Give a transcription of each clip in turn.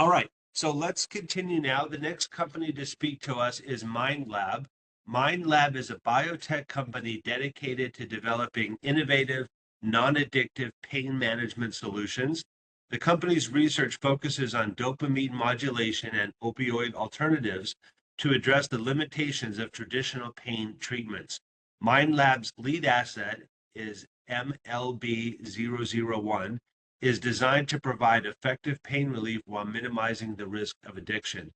All right, so let's continue now. The next company to speak to us is MindLab. MindLab is a biotech company dedicated to developing innovative, non-addictive pain management solutions. The company's research focuses on dopamine modulation and opioid alternatives to address the limitations of traditional pain treatments. MindLab's lead asset is MLB-001, is designed to provide effective pain relief while minimizing the risk of addiction.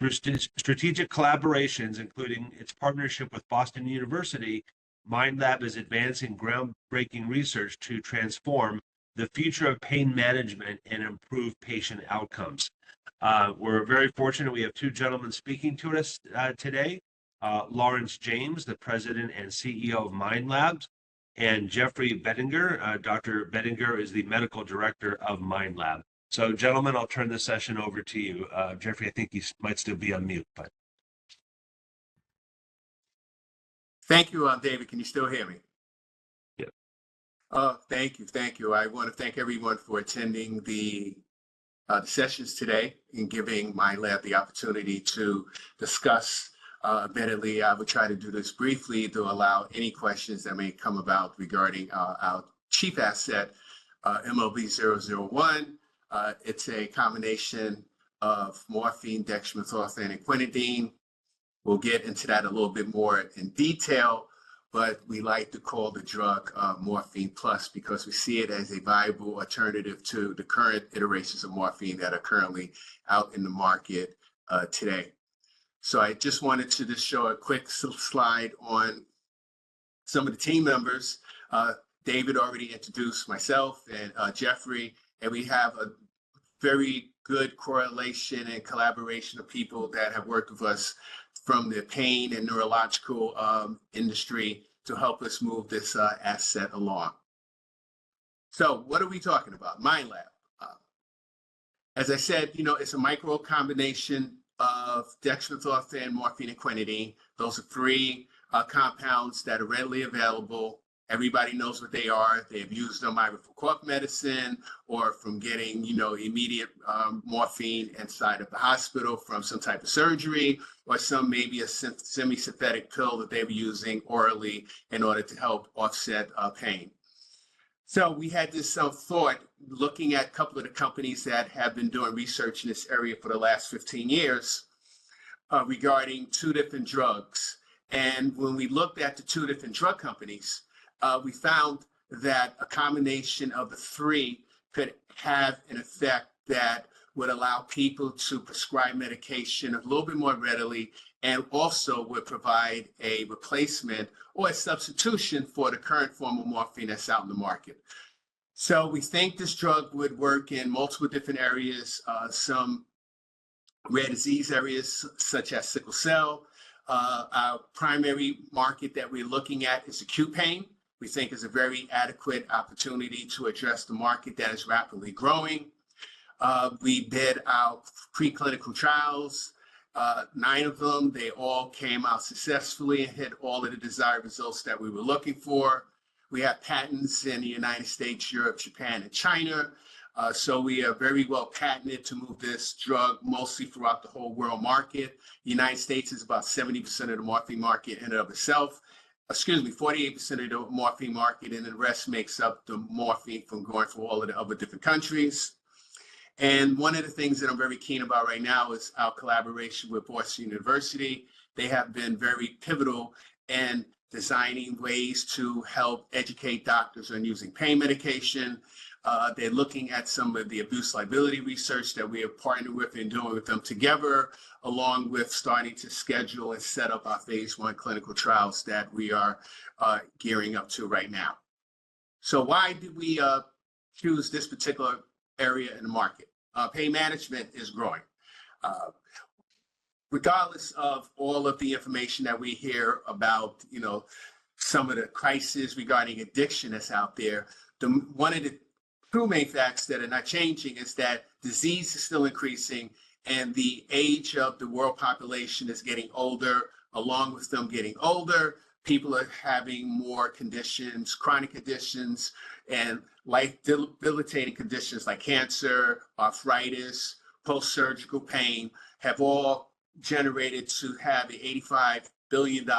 Through strategic collaborations, including its partnership with Boston University, MindLab is advancing groundbreaking research to transform the future of pain management and improve patient outcomes. We're very fortunate. We have two gentlemen speaking to us today. Lawrence James, the president and CEO of MindLab, and Jeffrey Bettinger. Dr. Bettinger is the medical director of MindLab. So, gentlemen, I'll turn the session over to you. Jeffrey, I think you might still be on mute, but. Thank you, David. Can you still hear me? Yeah. Thank you. I want to thank everyone for attending the sessions today and giving MindLab the opportunity to discuss. Admittedly, I would try to do this briefly to allow any questions that may come about regarding our chief asset, MLB-001. It's a combination of morphine, dextromethorphan, and quinidine. We'll get into that a little bit more in detail, but we like to call the drug Morphine Plus because we see it as a viable alternative to the current iterations of morphine that are currently out in the market today. So I just wanted to just show a quick slide on some of the team members. David already introduced myself and Jeffrey, and we have a very good correlation and collaboration of people that have worked with us from the pain and neurological industry to help us move this asset along. So what are we talking about? MindLab. As I said, it's a micro combination of dextromethorphan, morphine, and quinidine. Those are three compounds that are readily available. Everybody knows what they are. They have used them either for cough medicine or from getting, immediate morphine inside of the hospital from some type of surgery, or some maybe a semi-synthetic pill that they were using orally in order to help offset pain. So we had this thought, looking at a couple of the companies that have been doing research in this area for the last 15 years regarding two different drugs. And when we looked at the two different drug companies, we found that a combination of the three could have an effect that would allow people to prescribe medication a little bit more readily, and also would provide a replacement or a substitution for the current form of morphine that's out in the market. So we think this drug would work in multiple different areas, some rare disease areas such as sickle cell. Our primary market that we're looking at is acute pain. We think is a very adequate opportunity to address the market that is rapidly growing. We did our preclinical trials, 9 of them. They all came out successfully and hit all of the desired results that we were looking for. We have patents in the United States, Europe, Japan, and China. So we are very well patented to move this drug mostly throughout the whole world market. The United States is about 70% of the morphine market in and of itself. 48% of the morphine market, and the rest makes up the morphine from going through all of the other different countries. And one of the things that I'm very keen about right now is our collaboration with Boston University. They have been very pivotal in designing ways to help educate doctors on using pain medication. They're looking at some of the abuse liability research that we have partnered with and doing with them together, along with starting to schedule and set up our phase 1 clinical trials that we are gearing up to right now. So why did we choose this particular area in the market? Pain management is growing. Regardless of all of the information that we hear about, some of the crises regarding addiction that's out there, one of the two main facts that are not changing is that disease is still increasing, and the age of the world population is getting older. Along with them getting older, people are having more conditions, chronic conditions, and life debilitating conditions like cancer, arthritis, post-surgical pain have all generated to have the $85 billion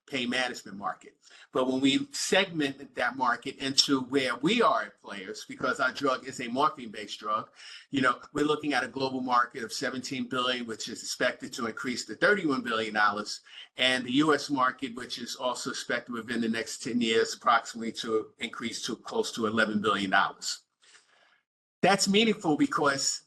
pain management market. But when we segmented that market into where we are players, because our drug is a morphine-based drug, we're looking at a global market of 17 billion, which is expected to increase to $31 billion, and the U.S. market, which is also expected within the next 10 years, approximately to increase to close to $11 billion. That's meaningful because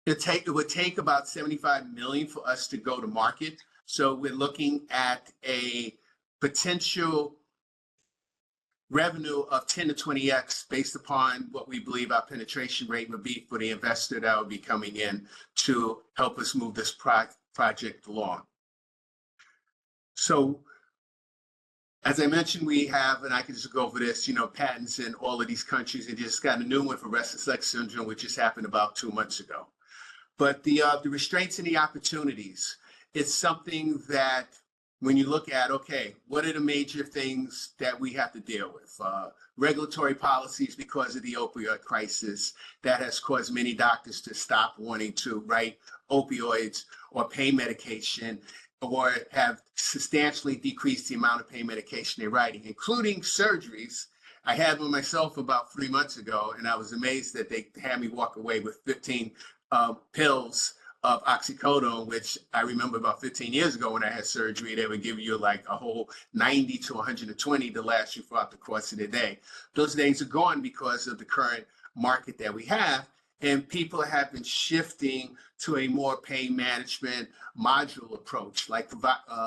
it would take about 75 million for us to go to market. So we're looking at a potential revenue of 10 to 20x based upon what we believe our penetration rate would be for the investor that would be coming in to help us move this project along. So as I mentioned, we have, and I can just go over this, patents in all of these countries, and just got a new one for restless leg syndrome, which just happened about 2 months ago. But the restraints and the opportunities, it's something that when you look at, okay, what are the major things that we have to deal with? Regulatory policies because of the opioid crisis that has caused many doctors to stop wanting to write opioids or pain medication, or have substantially decreased the amount of pain medication they're writing, including surgeries. I had one myself about 3 months ago, and I was amazed that they had me walk away with 15 pills of oxycodone, which I remember about 15 years ago when I had surgery, they would give you like a whole 90 to 120 to last you throughout the course of the day. Those days are gone because of the current market that we have, and people have been shifting to a more pain management module approach, like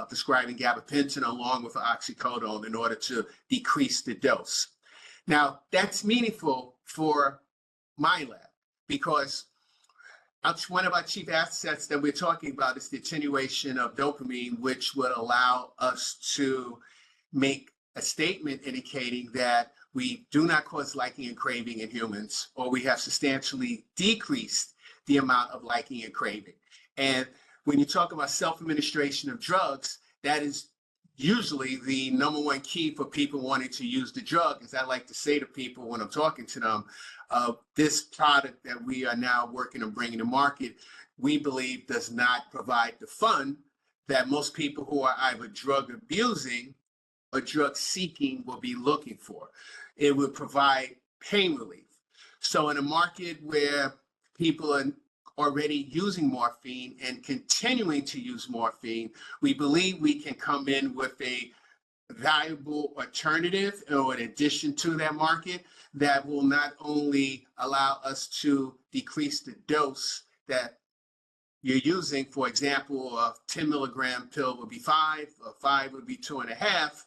prescribing gabapentin along with oxycodone in order to decrease the dose. Now, that's meaningful for MindLab because one of our chief assets that we're talking about is the attenuation of dopamine, which would allow us to make a statement indicating that we do not cause liking and craving in humans, or we have substantially decreased the amount of liking and craving. And when you talk about self-administration of drugs, that is usually the number one key for people wanting to use the drug. As I like to say to people when I'm talking to them, this product that we are now working on bringing to market, we believe does not provide the fun that most people who are either drug abusing or drug seeking will be looking for. It would provide pain relief. So in a market where people are already using morphine and continuing to use morphine, we believe we can come in with a valuable alternative or an addition to that market that will not only allow us to decrease the dose that you're using. For example, a 10 milligram pill would be 5, or 5 would be 2.5.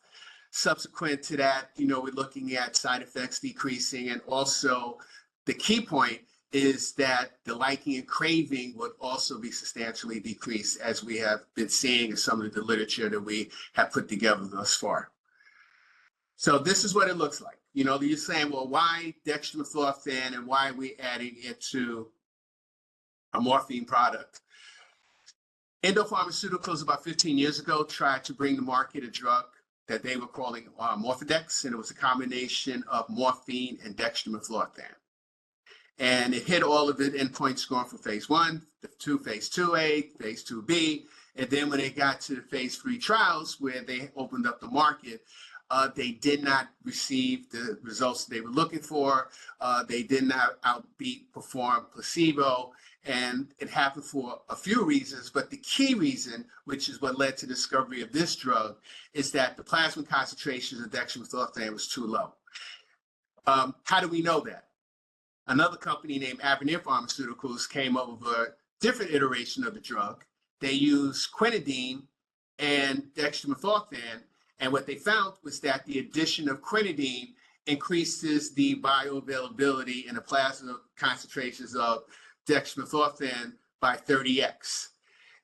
Subsequent to that, we're looking at side effects decreasing, and also the key point is that the liking and craving would also be substantially decreased, as we have been seeing in some of the literature that we have put together thus far. So this is what it looks like. You're saying, well, why dextromethorphan and why are we adding it to a morphine product? Endo Pharmaceuticals about 15 years ago tried to bring to market a drug that they were calling Morphodex, and it was a combination of morphine and dextromethorphan. And it hit all of the endpoints scoring for phase 1, phase 2A, phase 2B. And then when they got to the phase 3 trials where they opened up the market, they did not receive the results they were looking for. They did not perform placebo. And it happened for a few reasons, but the key reason, which is what led to the discovery of this drug, is that the plasma concentrations of dextromethorphan was too low. How do we know that? Another company named Avenir Pharmaceuticals came up with a different iteration of the drug. They used quinidine and dextromethorphan, and what they found was that the addition of quinidine increases the bioavailability and the plasma concentrations of dextromethorphan by 30x.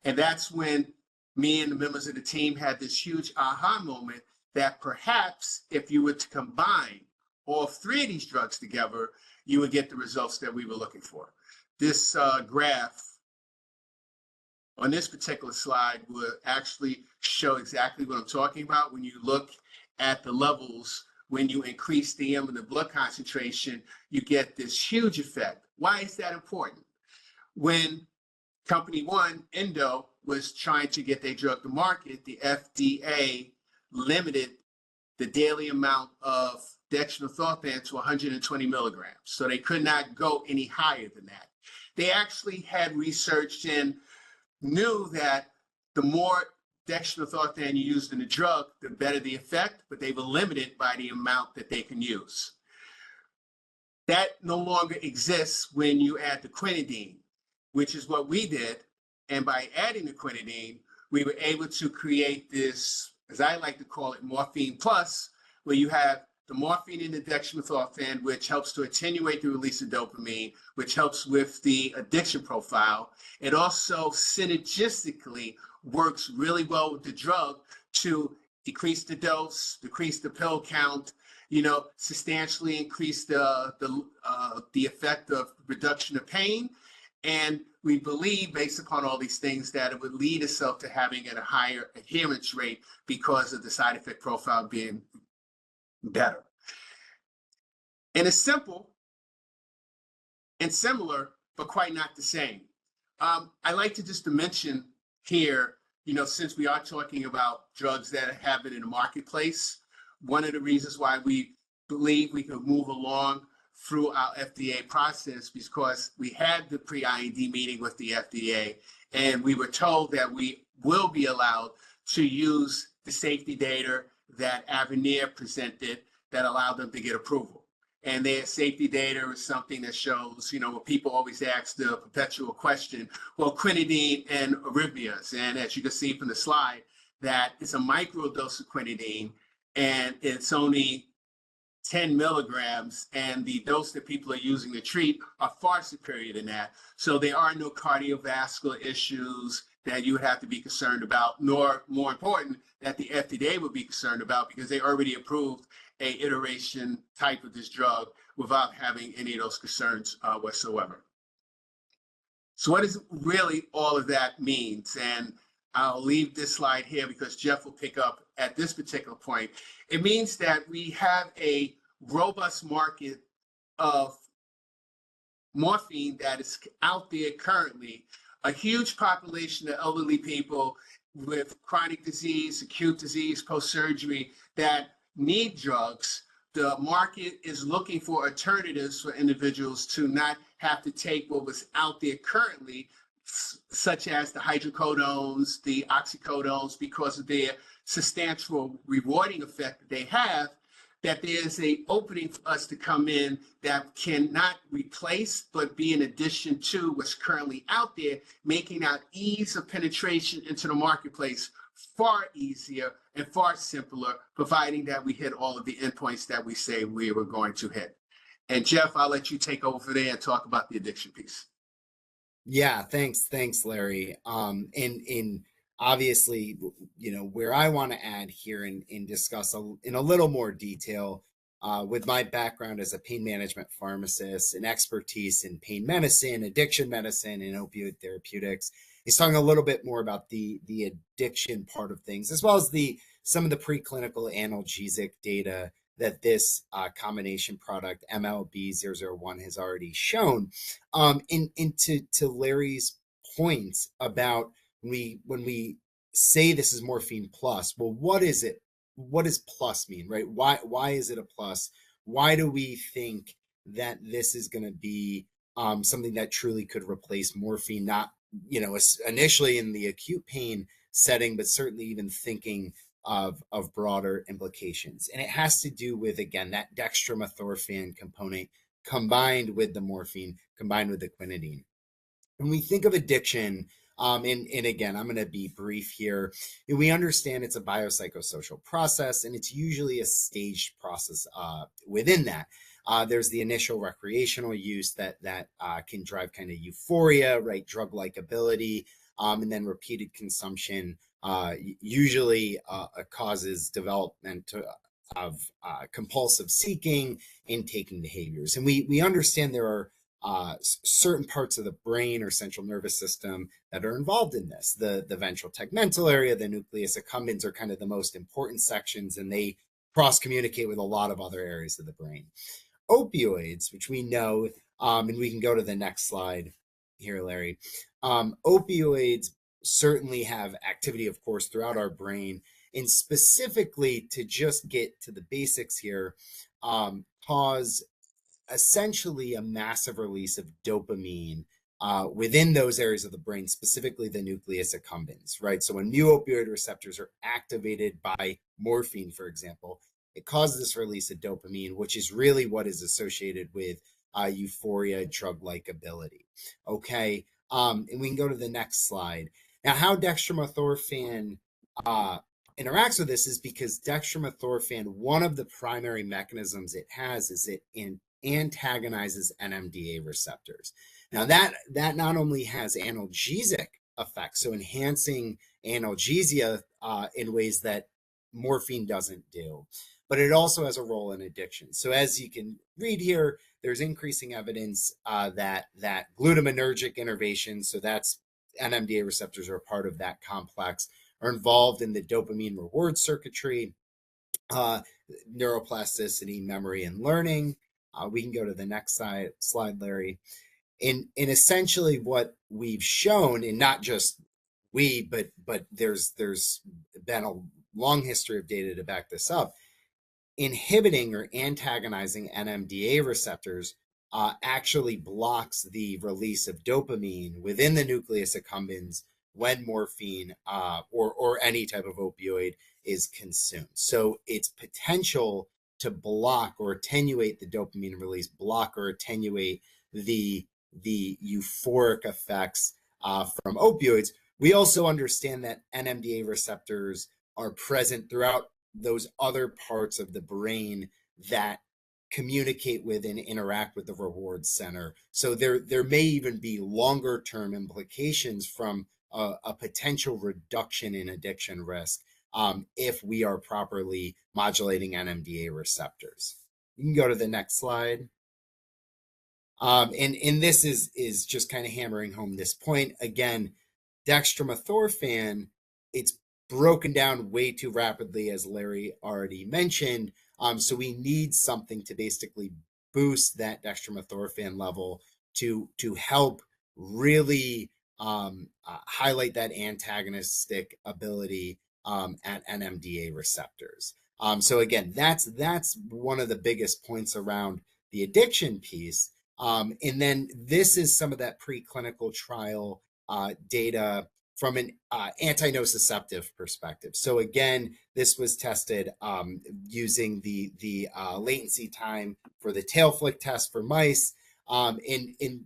And that's when me and the members of the team had this huge aha moment that perhaps if you were to combine all 3 of these drugs together, you would get the results that we were looking for. This graph on this particular slide will actually show exactly what I'm talking about. When you look at the levels, when you increase the blood concentration, you get this huge effect. Why is that important? When company one, Endo, was trying to get their drug to market, the FDA limited the daily amount of dextromethorphan to 120 milligrams. So they could not go any higher than that. They actually had researched and knew that the more dextromethorphan you used in the drug, the better the effect, but they were limited by the amount that they can use. That no longer exists when you add the quinidine, which is what we did. And by adding the quinidine, we were able to create this, as I like to call it, morphine plus, where you have the morphine in the dextromethorphan, which helps to attenuate the release of dopamine, which helps with the addiction profile. It also synergistically works really well with the drug to decrease the dose, decrease the pill count, substantially increase the effect of reduction of pain. And we believe, based upon all these things, that it would lead itself to having a higher adherence rate because of the side effect profile being better. And it's simple and similar, but quite not the same. I like to just mention here, since we are talking about drugs that have been in the marketplace, one of the reasons why we believe we can move along through our FDA process, because we had the pre-IND meeting with the FDA, and we were told that we will be allowed to use the safety data that Avenir presented that allowed them to get approval. And their safety data is something that shows, when people always ask the perpetual question, well, quinidine and arrhythmias. And as you can see from the slide, that it's a micro dose of quinidine, and it's only 10 milligrams, and the dose that people are using to treat are far superior than that. So there are no cardiovascular issues that you would have to be concerned about, nor, more important, that the FDA would be concerned about, because they already approved a iteration type of this drug without having any of those concerns whatsoever. So what does really all of that means? And I'll leave this slide here because Jeff will pick up at this particular point. It means that we have a robust market of morphine that is out there currently, a huge population of elderly people with chronic disease, acute disease, post-surgery that need drugs. The market is looking for alternatives for individuals to not have to take what was out there currently, such as the hydrocodones, the oxycodones, because of their substantial rewarding effect that they have, that there's an opening for us to come in that cannot replace, but be in addition to what's currently out there, making our ease of penetration into the marketplace far easier and far simpler, providing that we hit all of the endpoints that we say we were going to hit. And Jeff, I'll let you take over there and talk about the addiction piece. Yeah, thanks, Larry. And obviously, where I want to add here and discuss in a little more detail, with my background as a pain management pharmacist and expertise in pain medicine, addiction medicine, and opioid therapeutics, is talking a little bit more about the addiction part of things, as well as some of the preclinical analgesic data that this combination product MLB-001 has already shown. And to Larry's points about when we say this is morphine plus, well, what is it? What does plus mean, right? Why is it a plus? Why do we think that this is going to be something that truly could replace morphine? Not, initially in the acute pain setting, but certainly even thinking of broader implications. And it has to do with, again, that dextromethorphan component combined with the morphine, combined with the quinidine. When we think of addiction, and again, I'm going to be brief here, we understand it's a biopsychosocial process, and it's usually a staged process within that. There's the initial recreational use that can drive kind of euphoria, right? Drug-like ability, and then repeated consumption usually causes development of compulsive seeking and taking behaviors. And we understand there are certain parts of the brain or central nervous system that are involved in this. The ventral tegmental area, the nucleus accumbens are kind of the most important sections, and they cross-communicate with a lot of other areas of the brain. Opioids, which we know, and we can go to the next slide, here, Larry. Opioids certainly have activity, of course, throughout our brain, and specifically to just get to the basics here, cause essentially a massive release of dopamine within those areas of the brain, specifically the nucleus accumbens, right? So when mu opioid receptors are activated by morphine, for example, it causes this release of dopamine, which is really what is associated with euphoria, drug-like ability. Okay, and we can go to the next slide. Now, how dextromethorphan interacts with this is because dextromethorphan, one of the primary mechanisms it has is it antagonizes NMDA receptors. Now that not only has analgesic effects, so enhancing analgesia in ways that morphine doesn't do, but it also has a role in addiction. So as you can read here, there's increasing evidence that glutamatergic innervations, so that's NMDA receptors are a part of that complex, are involved in the dopamine reward circuitry, neuroplasticity, memory, and learning. We can go to the next slide, Larry. And essentially what we've shown, and not just we, but there's been a long history of data to back this up, inhibiting or antagonizing NMDA receptors actually blocks the release of dopamine within the nucleus accumbens when morphine or any type of opioid is consumed. So its potential to block or attenuate the dopamine release, block or attenuate the euphoric effects from opioids. We also understand that NMDA receptors are present throughout those other parts of the brain that communicate with and interact with the reward center. So there may even be longer term implications from a potential reduction in addiction risk if we are properly modulating NMDA receptors. You can go to the next slide. And this is just kind of hammering home this point. Again, dextromethorphan, it's broken down way too rapidly, as Larry already mentioned. So we need something to basically boost that dextromethorphan level to help really highlight that antagonistic ability at NMDA receptors. So again, that's one of the biggest points around the addiction piece. And then this is some of that preclinical trial data from an anti-nociceptive perspective. So again, this was tested using the latency time for the tail flick test for mice. And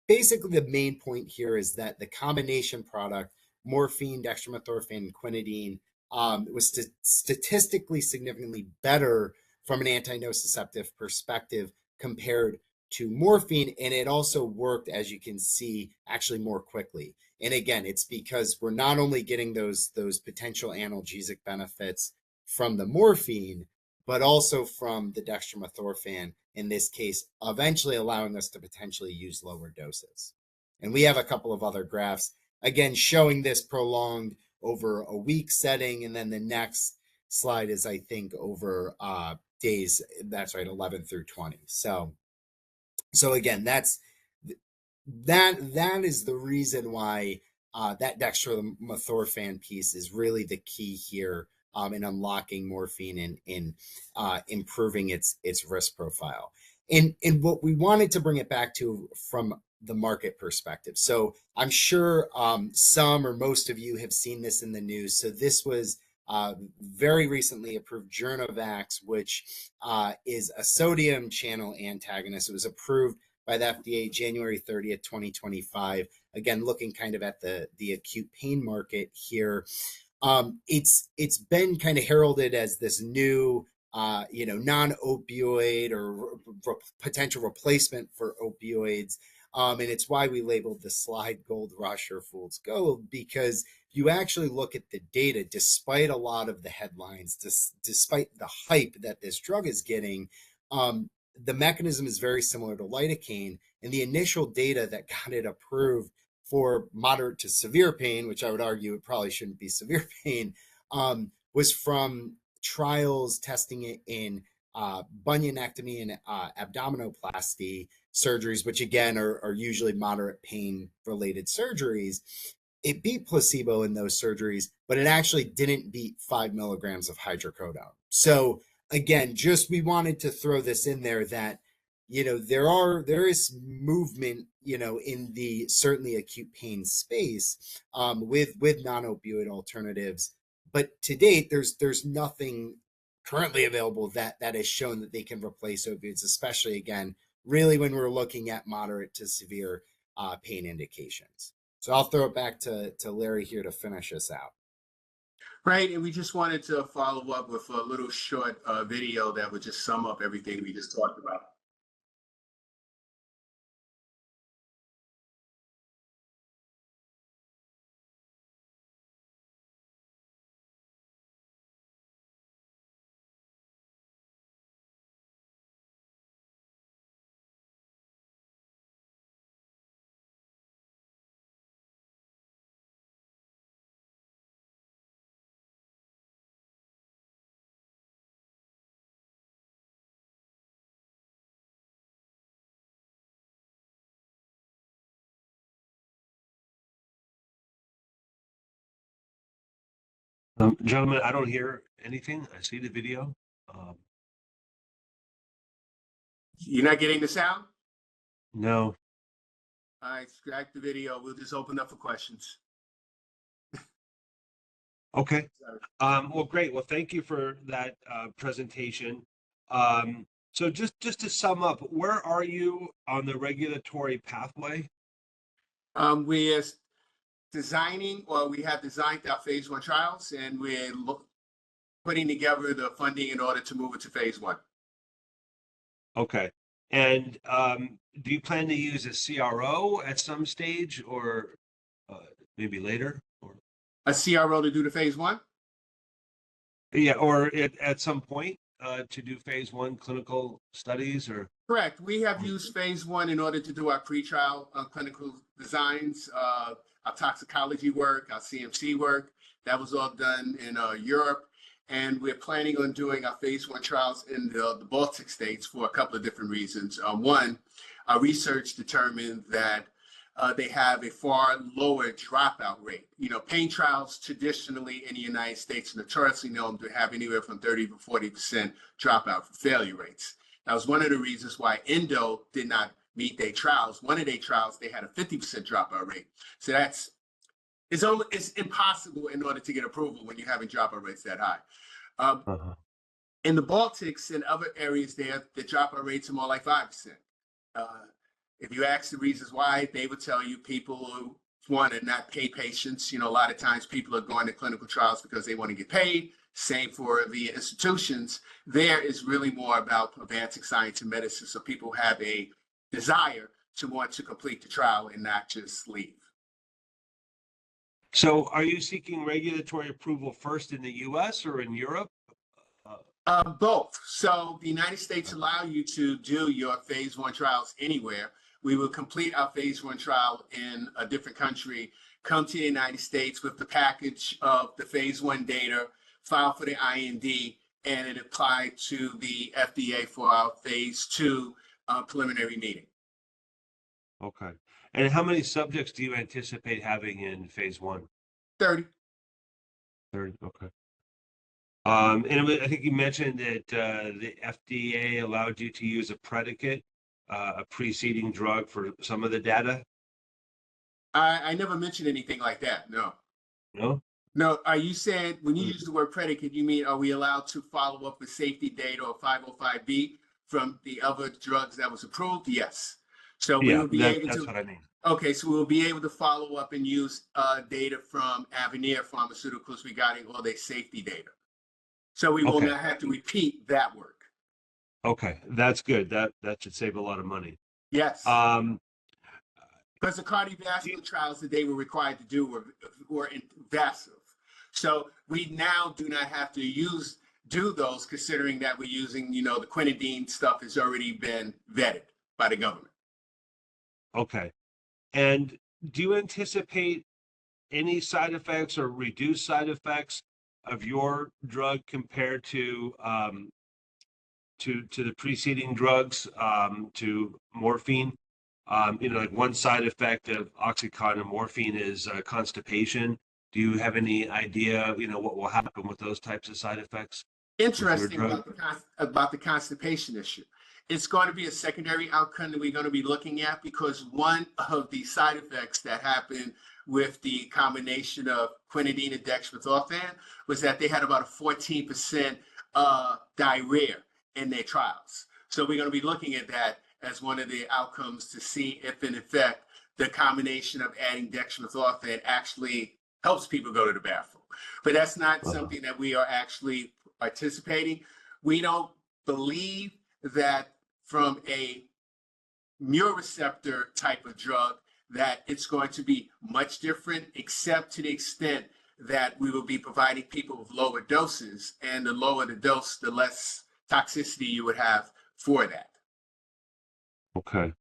basically the main point here is that the combination product, morphine, dextromethorphan, and quinidine, was statistically significantly better from an anti-nociceptive perspective compared to morphine, and it also worked, as you can see, actually more quickly. And again, it's because we're not only getting those potential analgesic benefits from the morphine, but also from the dextromethorphan, in this case, eventually allowing us to potentially use lower doses. And we have a couple of other graphs, again, showing this prolonged over a week setting, and then the next slide is, I think, over days, that's right, 11 through 20. So again, that is the reason why that dextromethorphan piece is really the key here in unlocking morphine and in improving its risk profile. And what we wanted to bring it back to from the market perspective. So I'm sure some or most of you have seen this in the news. So this was very recently approved Journovax, which is a sodium channel antagonist. It was approved by the FDA January 30th, 2025. Again, looking kind of at the acute pain market here. It's been kind of heralded as this new non-opioid or potential replacement for opioids. And it's why we labeled the slide Gold Rush or Fool's Gold, because you actually look at the data, despite a lot of the headlines, despite the hype that this drug is getting, the mechanism is very similar to lidocaine. And the initial data that got it approved for moderate to severe pain, which I would argue it probably shouldn't be severe pain, was from trials testing it in bunionectomy and abdominoplasty surgeries, which again are usually moderate pain related surgeries. It beat placebo in those surgeries, but it actually didn't beat 5 milligrams of hydrocodone. So again, just we wanted to throw this in there that, you know, there is movement, you know, in the certainly acute pain space with non-opioid alternatives, but to date there's nothing currently available that has shown that they can replace opioids, especially again, really when we're looking at moderate to severe pain indications. So I'll throw it back to Larry here to finish us out. Right, and we just wanted to follow up with a little short video that would just sum up everything we just talked about. Gentlemen, I don't hear anything. I see the video. You're not getting the sound? No. All right, scratch the video. We'll just open up for questions. Okay. Well, great. Well, thank you for that presentation. So just to sum up, where are you on the regulatory pathway? We are designing, or we have designed our phase 1 trials, and we're putting together the funding in order to move it to phase 1. Okay. And do you plan to use a CRO at some stage, or maybe later? Or A CRO to do the phase 1? yeah, or at some point to do phase 1 clinical studies, or Correct. We have used phase 1 in order to do our pretrial clinical designs, our toxicology work, our CMC work. That was all done in Europe. And we're planning on doing our phase 1 trials in the Baltic states for a couple of different reasons. One, our research determined that they have a far lower dropout rate. You know, pain trials traditionally in the United States are notoriously known to have anywhere from 30 to 40% dropout failure rates. That was one of the reasons why Endo did not meet their trials. One of their trials, they had a 50% dropout rate. So it's impossible in order to get approval when you're having dropout rates that high. In the Baltics and other areas there, the dropout rates are more like 5%. If you ask the reasons why, they would tell you people who want to not pay patients. You know, a lot of times people are going to clinical trials because they want to get paid. Same for the institutions. There is really more about advancing science and medicine. So people have a desire to want to complete the trial and not just leave. so are you seeking regulatory approval first in the US or in Europe? Both. So the United States allow you to do your phase 1 trials anywhere. We will complete our phase 1 trial in a different country, come to the United States with the package of the phase 1 data, file for the IND, and it applied to the FDA for our phase 2 preliminary meeting. Okay. And how many subjects do you anticipate having in phase 1? 30. 30. Okay. I think you mentioned that the FDA allowed you to use a predicate, a preceding drug for some of the data. I never mentioned anything like that. No. No? No, are you saying when you use the word predicate, you mean are we allowed to follow up with safety data or 505B from the other drugs that was approved? Yes. So we Yeah, will be able that's to. what I mean. Okay, so we'll be able to follow up and use data from Avenir Pharmaceuticals regarding all their safety data. So we will Okay. not have to repeat that work. Okay, that's good. That should save a lot of money. Yes. Um, Because the cardiovascular trials that they were required to do were invasive. So we now do not have to do those, considering that we're using, you know, the quinidine stuff has already been vetted by the government. okay. And do you anticipate any side effects or reduced side effects of your drug compared to to the preceding drugs, to morphine. Like one side effect of Oxycontin and morphine is constipation. Do you have any idea, what will happen with those types of side effects with your Interesting drug? about the constipation issue. It's going to be a secondary outcome that we're going to be looking at, because one of the side effects that happened with the combination of quinidine and dextromethorphan was that they had about a 14% diarrhea in their trials. So we're going to be looking at that as one of the outcomes to see if, in effect, the combination of adding dextromethorphan actually helps people go to the bathroom. But that's not something that we are actually participating. We don't believe that from a neuroreceptor type of drug that it's going to be much different, except to the extent that we will be providing people with lower doses, and the lower the dose, the less toxicity you would have for that. Okay.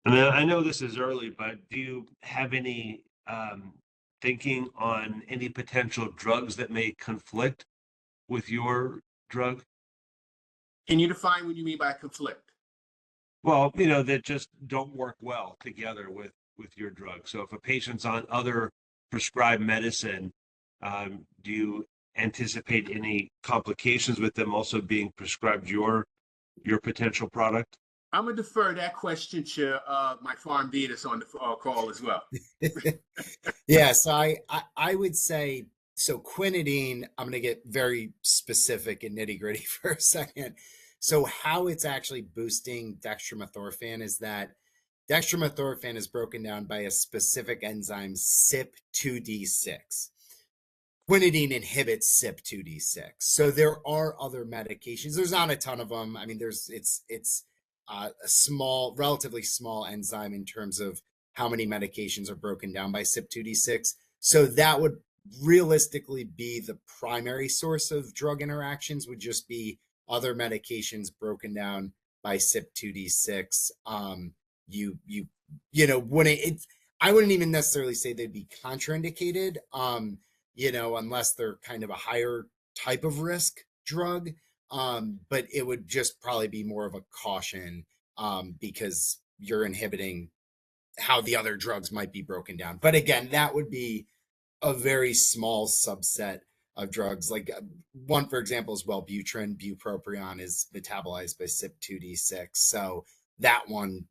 And then I know this is early, but do you have any thinking on any potential drugs that may conflict with your drug? Can you define what you mean by conflict? Well, that just don't work well together with your drug. So if a patient's on other prescribed medicine, do you anticipate any complications with them also being prescribed your potential product? I'm gonna defer that question to my PharmD that's on the call as well. Yeah, so I would say, so quinidine, I'm going to get very specific and nitty gritty for a second. So how it's actually boosting dextromethorphan is that dextromethorphan is broken down by a specific enzyme, CYP2D6. Quinidine inhibits CYP2D6. So there are other medications. There's not a ton of them. I mean, it's a small, relatively small enzyme in terms of how many medications are broken down by CYP2D6. So that would realistically be the primary source of drug interactions, would just be other medications broken down by CYP2D6. I wouldn't even necessarily say they'd be contraindicated, unless they're kind of a higher type of risk drug. But it would just probably be more of a caution, because you're inhibiting how the other drugs might be broken down. But again, that would be a very small subset of drugs. Like one, for example, is Wellbutrin. Bupropion is metabolized by CYP2D6. So that one,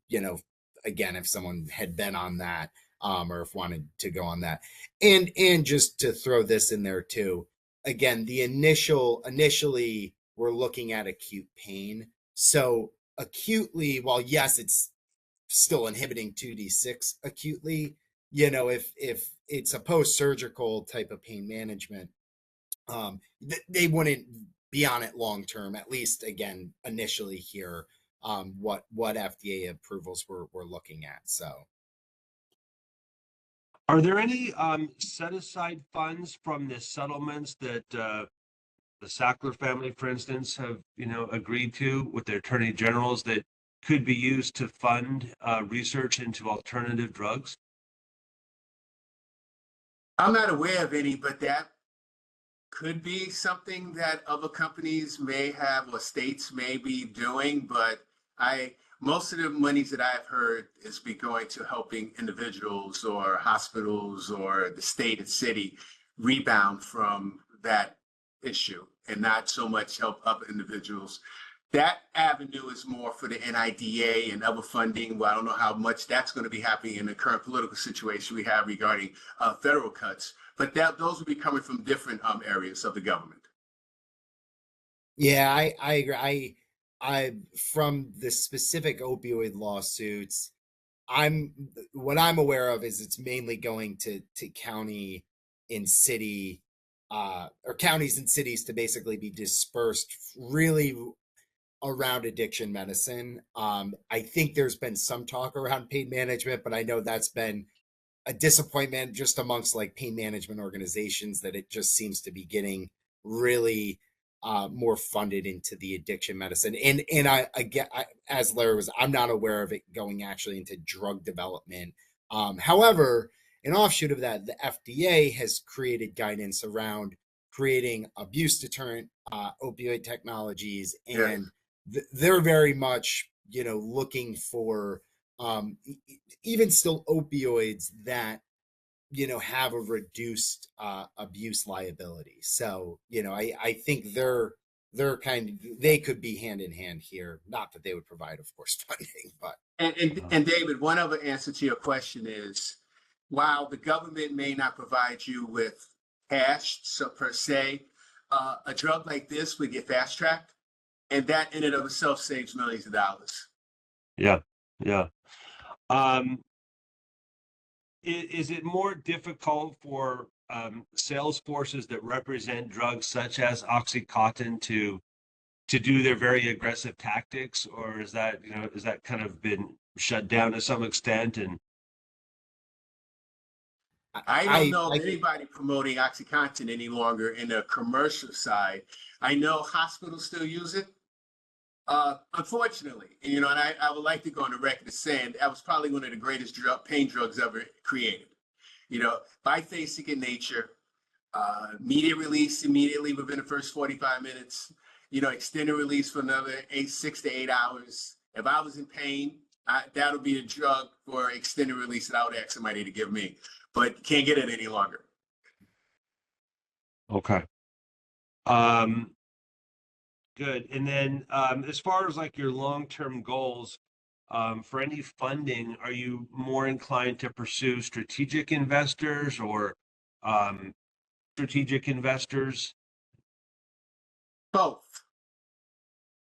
again, if someone had been on that, or if wanted to go on that. And just to throw this in there too, again, the initially we're looking at acute pain. So acutely, while yes, it's still inhibiting 2D6 acutely, if it's a post-surgical type of pain management, they wouldn't be on it long term, at least again initially here, what FDA approvals we're looking at. So Are there any set aside funds from the settlements that the Sackler family, for instance, have agreed to with their attorney generals that could be used to fund research into alternative drugs? I'm not aware of any, but that could be something that other companies may have or states may be doing. But most of the monies that I've heard is be going to helping individuals or hospitals or the state and city rebound from that issue, and not so much help other individuals. That avenue is more for the NIDA and other funding. Well, I don't know how much that's going to be happening in the current political situation we have regarding federal cuts, but those will be coming from different areas of the government. yeah, I agree. I from the specific opioid lawsuits, what I'm aware of is it's mainly going to county and city, or counties and cities, to basically be dispersed really around addiction medicine. I think there's been some talk around pain management, but I know that's been a disappointment just amongst like pain management organizations, that it just seems to be getting really more funded into the addiction medicine. And as Larry was, I'm not aware of it going actually into drug development. However, an offshoot of that, the FDA has created guidance around creating abuse deterrent opioid technologies, Yes. and they're very much, you know, looking for even still opioids that, you know, have a reduced abuse liability. So, you know, I think they're kind of, they could be hand in hand here. Not that they would provide, of course, funding, but And David, one other answer to your question is, while the government may not provide you with cash, so per se, a drug like this would get fast tracked, and that in and of itself saves millions of dollars. Yeah, yeah. Um, is it more difficult for sales forces that represent drugs such as Oxycontin to do their very aggressive tactics, or is that, you know, is that kind of been shut down to some extent? And I don't know I of anybody promoting OxyContin any longer in the commercial side. I know hospitals still use it. Unfortunately, you know, and I would like to go on the record as saying that was probably one of the greatest pain drugs ever created. You know, biphasic in nature, immediate release immediately within the first 45 minutes, you know, extended release for another 6 to 8 hours. If I was in pain, that would be a drug for extended release that I would ask somebody to give me, but can't get it any longer. okay. Good. And then as far as like your long-term goals, for any funding, are you more inclined to pursue strategic investors or um, strategic investors? Both.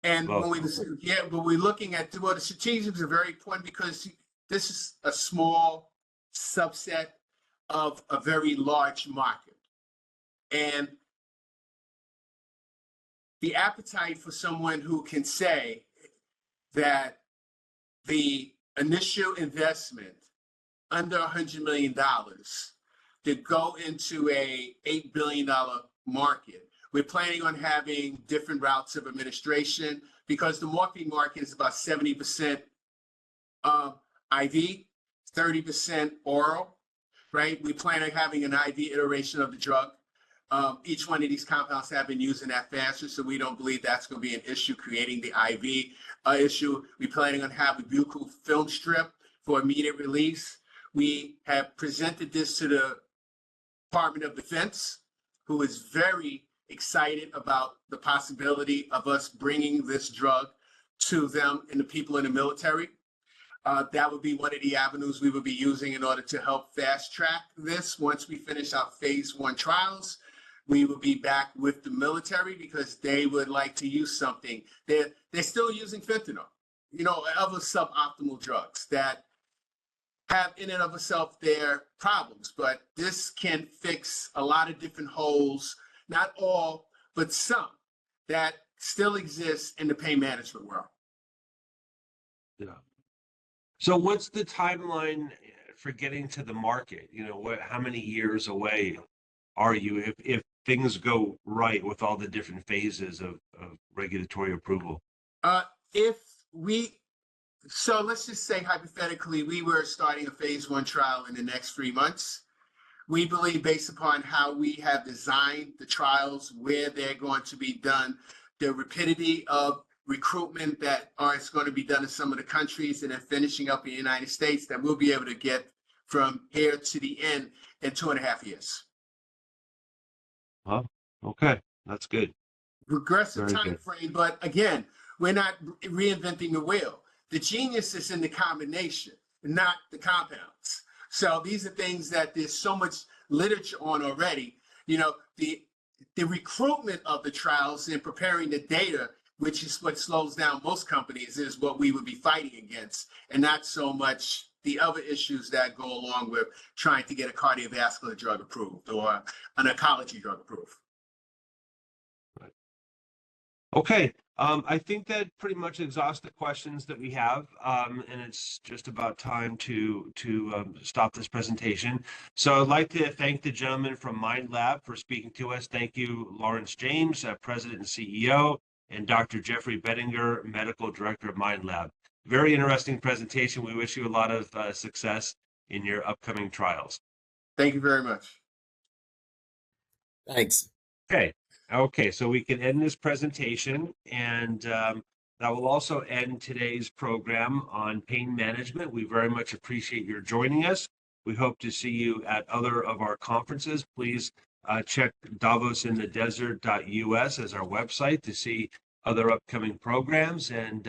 And Both. when we, yeah, when we're looking at, well, the strategics are very important because this is a small subset of a very large market. And the appetite for someone who can say that the initial investment under $100 million to go into a $8 billion market. We're planning on having different routes of administration because the morphine market is about 70% IV, 30% oral, right? We plan on having an IV iteration of the drug. Each one of these compounds have been using that faster, so we don't believe that's going to be an issue creating the IV issue. We're planning on having a buccal film strip for immediate release. We have presented this to the Department of Defense, who is very excited about the possibility of us bringing this drug to them and the people in the military. That would be one of the avenues we would be using in order to help fast track this. Once we finish our phase 1 trials, we will be back with the military because they would like to use something. They're still using fentanyl, you know, other suboptimal drugs that have in and of itself their problems, but this can fix a lot of different holes, not all, but some that still exist in the pain management world. Yeah. So what's the timeline for getting to the market? You know, how many years away are you if things go right with all the different phases of regulatory approval? If we, so let's just say hypothetically, we were starting a phase 1 trial in the next 3 months. We believe based upon how we have designed the trials, where they're going to be done, the rapidity of recruitment that is going to be done in some of the countries and then finishing up in the United States, that we'll be able to get from here to the end in 2.5 years. Oh, okay. That's good. Regressive Very time good. frame, but again, we're not reinventing the wheel. The genius is in the combination, not the compounds. So these are things that there's so much literature on already. You know, the recruitment of the trials and preparing the data, which is what slows down most companies, is what we would be fighting against, and not so much the other issues that go along with trying to get a cardiovascular drug approved or an oncology drug approved. Okay. I think that pretty much exhausts the questions that we have, and it's just about time to stop this presentation. So I'd like to thank the gentleman from MindLab for speaking to us. Thank you, Lawrence James, President and CEO, and Dr. Jeffrey Bettinger, Medical Director of MindLab. Very interesting presentation. We wish you a lot of success in your upcoming trials. Thank you very much. thanks. Okay, so we can end this presentation, and that will also end today's program on pain management. We very much appreciate your joining us. We hope to see you at other of our conferences. Please check davosinthedesert.us as our website to see other upcoming programs, and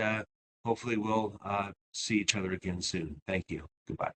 hopefully we'll see each other again soon. Thank you. Goodbye.